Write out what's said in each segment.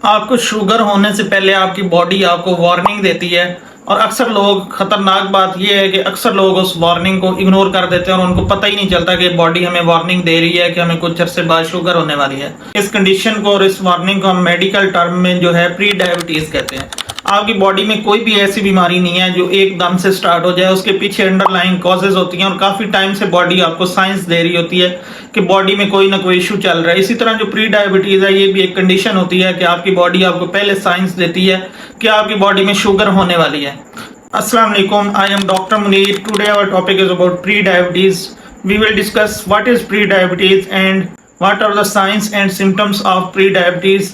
आपको शुगर होने से पहले आपकी बॉडी आपको वार्निंग देती है। और अक्सर लोग, खतरनाक बात यह है कि अक्सर लोग उस वार्निंग को इग्नोर कर देते हैं और उनको पता ही नहीं चलता कि बॉडी हमें वार्निंग दे रही है कि हमें कुछ अरसे बाद शुगर होने वाली है। इस कंडीशन को और इस वार्निंग को हम मेडिकल टर्म में जो है प्री डायबिटीज कहते हैं। आपकी बॉडी में कोई भी ऐसी बीमारी नहीं है जो एकदम से स्टार्ट हो जाए, उसके पीछे अंडरलाइंग कॉजेज होती हैं और काफी टाइम से बॉडी आपको साइंस दे रही होती है कि बॉडी में कोई ना कोई इशू चल रहा है। इसी तरह जो प्री डायबिटीज है, ये भी एक कंडीशन होती है कि आपकी बॉडी आपको पहले साइंस देती है कि आपकी बॉडी में शुगर होने वाली है। अस्सलाम वालेकुम, I am doctor Munir. Today our topic is about pre diabetes. We will discuss what is pre diabetes and what are the science and symptoms of pre diabetes.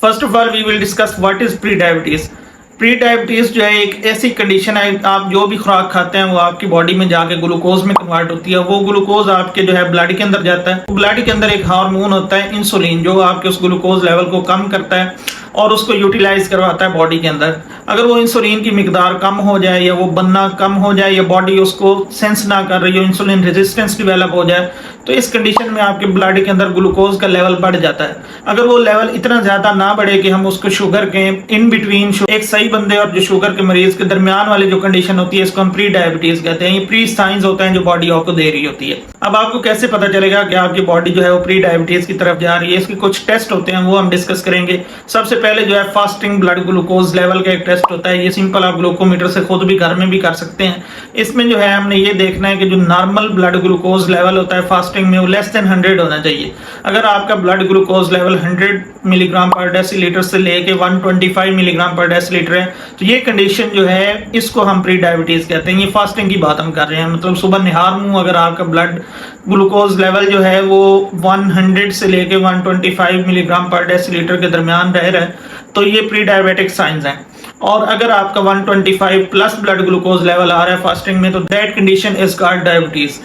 First of all we will discuss what is pre diabetes. Pre diabetes जो है एक ऐसी condition है, आप जो भी खुराक खाते हैं वो आपकी बॉडी में जाके ग्लूकोज में कन्वर्ट होती है। वो ग्लूकोज आपके जो है ब्लड के अंदर जाता है। ब्लड के अंदर एक हार्मोन होता है इंसुलिन, जो आपके उस ग्लूकोज लेवल को कम करता है और उसको यूटिलाइज करवाता है बॉडी के अंदर। अगर वो इंसुलिन की मिकदार कम हो जाए या वो बनना कम हो जाए या बॉडी उसको सेंस ना कर रही हो, इंसुलिन रेजिस्टेंस डेवलप हो जाए, तो इस कंडीशन में आपके ब्लड के अंदर ग्लूकोज का लेवल बढ़ जाता है। अगर वो लेवल इतना ज्यादा ना बढ़े कि हम उसको शुगर के इन बिटवीन, एक सही बंदे और जो शुगर के मरीज के दरमियान वाली जो कंडीशन होती है, इसको हम प्री डायबिटीज कहते हैं। ये प्री साइंस होता है जो बॉडी आपको दे रही होती है। अब आपको कैसे पता चलेगा कि आपकी बॉडी जो है वो प्री डायबिटीज की तरफ जा रही है? इसके कुछ टेस्ट होते हैं, वो हम डिस्कस करेंगे। सबसे पहले जो है फास्टिंग ब्लड ग्लूकोज लेवल का एक टेस्ट होता है। ये सिंपल आप ग्लूकोमीटर से खुद भी घर में भी कर सकते हैं। इसमें जो है हमने ये देखना है कि जो नॉर्मल ब्लड ग्लूकोज लेवल होता है फास्टिंग में, वो लेस देन 100 होना चाहिए। अगर आपका ब्लड ग्लूकोज लेवल 100 मिलीग्राम पर डेसीलीटर से लेके 125 मिलीग्राम पर डेसीलीटर है, तो ये कंडीशन जो है इसको हम प्री डायबिटीज कहते हैं। ये फास्टिंग की बात हम कर रहे हैं, मतलब सुबह निहार मुंह अगर आपका ब्लड ग्लूकोज लेवल जो है वो 100 से लेके 125 मिलीग्राम पर डेसीलीटर के दरमियान रह रहा है, तो ये प्री डायबिटिक साइंस है। और अगर आपका 125 प्लस ब्लड ग्लूकोज लेवल आ रहा है फास्टिंग में, तो that condition is called diabetes.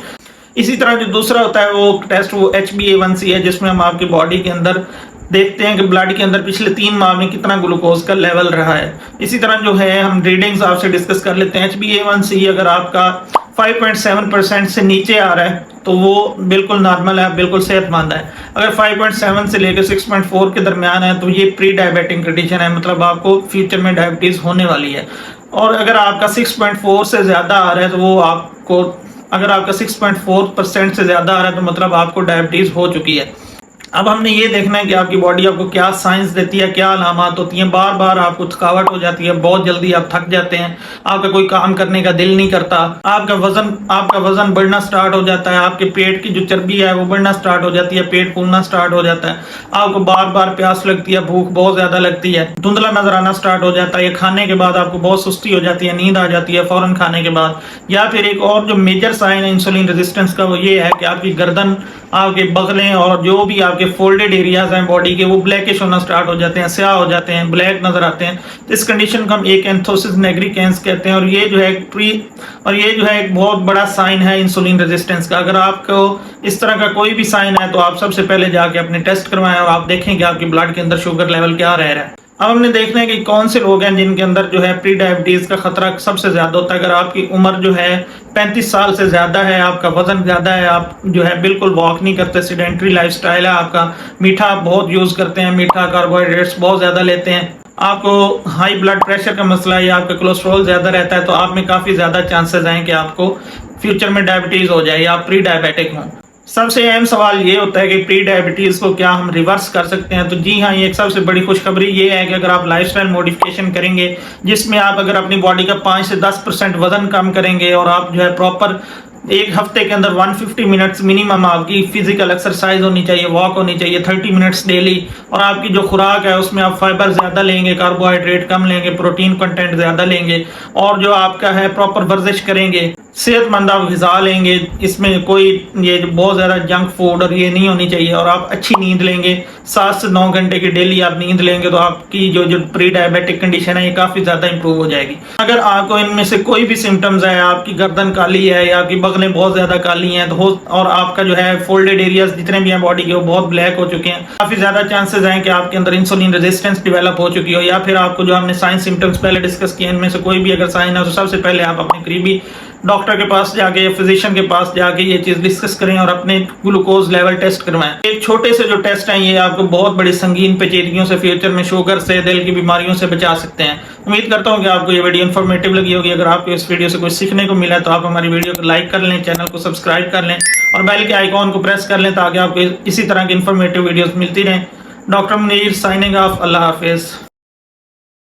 इसी तरह जो दूसरा होता है वो टेस्ट, वो HbA1c है, जिसमें हम आपकी बॉडी के अंदर देखते हैं कि ब्लड के अंदर पिछले 3 माह में कितना ग्लूकोज का लेवल रहा है। इसी तरह जो है हम रीडिंग्स आपसे डिस्कस कर लेते हैं। HbA1c अगर आपका 5.7% से नीचे आ रहा है तो वो बिल्कुल नॉर्मल है, बिल्कुल सेहतमंद है। अगर 5.7 से लेकर 6.4 के दरमियान है तो ये प्री डायबिटिक कंडीशन है, मतलब आपको फ्यूचर में डायबिटीज होने वाली है। और अगर आपका 6.4 से ज्यादा आ रहा है तो वो आपको, अगर आपका 6.4% से ज्यादा आ रहा है तो मतलब आपको डायबिटीज हो चुकी है। अब हमने ये देखना है कि आपकी बॉडी आपको क्या साइंस देती है, क्या अलामत होती हैं। बार बार आपको थकावट हो जाती है, बहुत जल्दी आप थक जाते हैं, आपका कोई काम करने का दिल नहीं करता, आपका वजन बढ़ना स्टार्ट हो जाता है, आपके पेट की जो चर्बी है वो बढ़ना स्टार्ट हो जाती है, पेट फूलना स्टार्ट हो जाता है, आपको बार बार प्यास लगती है, भूख बहुत ज्यादा लगती है, धुंधला नजर आना स्टार्ट हो जाता है, खाने के बाद आपको बहुत सुस्ती हो जाती है, नींद आ जाती है फौरन खाने के बाद। या फिर एक और जो मेजर साइन है इंसुलिन रेजिस्टेंस का, वो ये है कि आपकी गर्दन, आपके बगलें और जो भी आपके फोल्डेड एरियाज हैं बॉडी के, वो ब्लैकिश होना स्टार्ट हो जाते हैं, स्याह हो जाते हैं, ब्लैक नजर आते हैं। तो इस कंडीशन को हम एकैंथोसिस निग्रिकेंस कहते हैं। और ये जो है एक बहुत बड़ा साइन है इंसुलिन रेजिस्टेंस का। अगर आपको इस तरह का कोई भी साइन है तो आप सबसे पहले जाके अपने टेस्ट करवाएं और आप देखें कि आपकी ब्लड के अंदर शुगर लेवल क्या रह रहा है। अब हमने देखना है कि कौन से लोग हैं जिनके अंदर जो है प्री डायबिटीज का खतरा सबसे ज्यादा होता है। अगर आपकी उम्र जो है 35 साल से ज्यादा है, आपका वजन ज्यादा है, आप जो है बिल्कुल वॉक नहीं करते, सीडेंट्री लाइफस्टाइल है आपका, मीठा आप बहुत यूज करते हैं, मीठा कार्बोहाइड्रेट्स बहुत ज्यादा लेते हैं, आपको हाई ब्लड प्रेशर का मसला है या आपका कोलेस्ट्रॉल ज्यादा रहता है, तो आप में काफी ज्यादा चांसेस हैं कि आपको फ्यूचर में डायबिटीज हो जाए या आप प्री डायबिटिक हों। सबसे अहम सवाल ये होता है कि प्री डायबिटीज को क्या हम रिवर्स कर सकते हैं? तो जी हाँ, ये एक सबसे बड़ी खुशखबरी ये है कि अगर आप लाइफस्टाइल मॉडिफिकेशन करेंगे, जिसमें आप अगर अपनी बॉडी का 5 से 10% वजन कम करेंगे और आप जो है प्रॉपर एक हफ्ते के अंदर 150 मिनट्स मिनिमम आपकी फिजिकल एक्सरसाइज होनी चाहिए, वॉक होनी चाहिए 30 मिनट्स डेली, और आपकी जो खुराक है उसमें आप फाइबर ज्यादा लेंगे, कार्बोहाइड्रेट कम लेंगे, प्रोटीन कंटेंट ज्यादा लेंगे, और जो आपका है प्रॉपर वर्जिश करेंगे, सेहतमंद आप ग़िज़ा लेंगे, इसमें कोई ये बहुत ज़्यादा जंक फूड और ये नहीं होनी चाहिए, और आप अच्छी नींद लेंगे, 7 से 9 घंटे की डेली आप नींद लेंगे, तो आपकी जो प्री डायबिटिक कंडीशन है ये काफ़ी ज़्यादा इंप्रूव हो जाएगी। अगर आपको इनमें से कोई भी सिम्टम्स है, आपकी गर्दन काली है या आपकी बगलें बहुत ज़्यादा काली हैं, तो और आपका जो है फोल्डेड एरियाज जितने भी हैं बॉडी के वो बहुत ब्लैक हो चुके हैं, काफ़ी ज़्यादा चांसेस हैं कि आपके अंदर इंसुलिन रेजिस्टेंस डेवलप हो चुकी हो, या फिर आपको जो हमने साइन सिम्टम्स पहले डिस्कस किए इनमें से कोई भी अगर साइन है, तो सबसे पहले आप अपने करीबी डॉक्टर के पास जाके, फिजिशियन के पास जाके ये चीज डिस्कस करें और अपने ग्लूकोज लेवल टेस्ट करवाएं। एक छोटे से जो टेस्ट हैं ये आपको बहुत बड़ी संगीन पेचीदगियों से, फ्यूचर में शुगर से, दिल की बीमारियों से बचा सकते हैं। उम्मीद करता हूँ कि आपको ये वीडियो इन्फॉर्मेटिव लगी होगी। अगर आपको इस वीडियो से कुछ सीखने को मिला तो आप हमारी वीडियो को लाइक कर लें, चैनल को सब्सक्राइब कर लें और बेल के आइकॉन को प्रेस कर लें ताकि आपको इसी तरह की इन्फॉर्मेटिव वीडियोस मिलती रहें। Doctor Munir signing off. Allah हाफिज।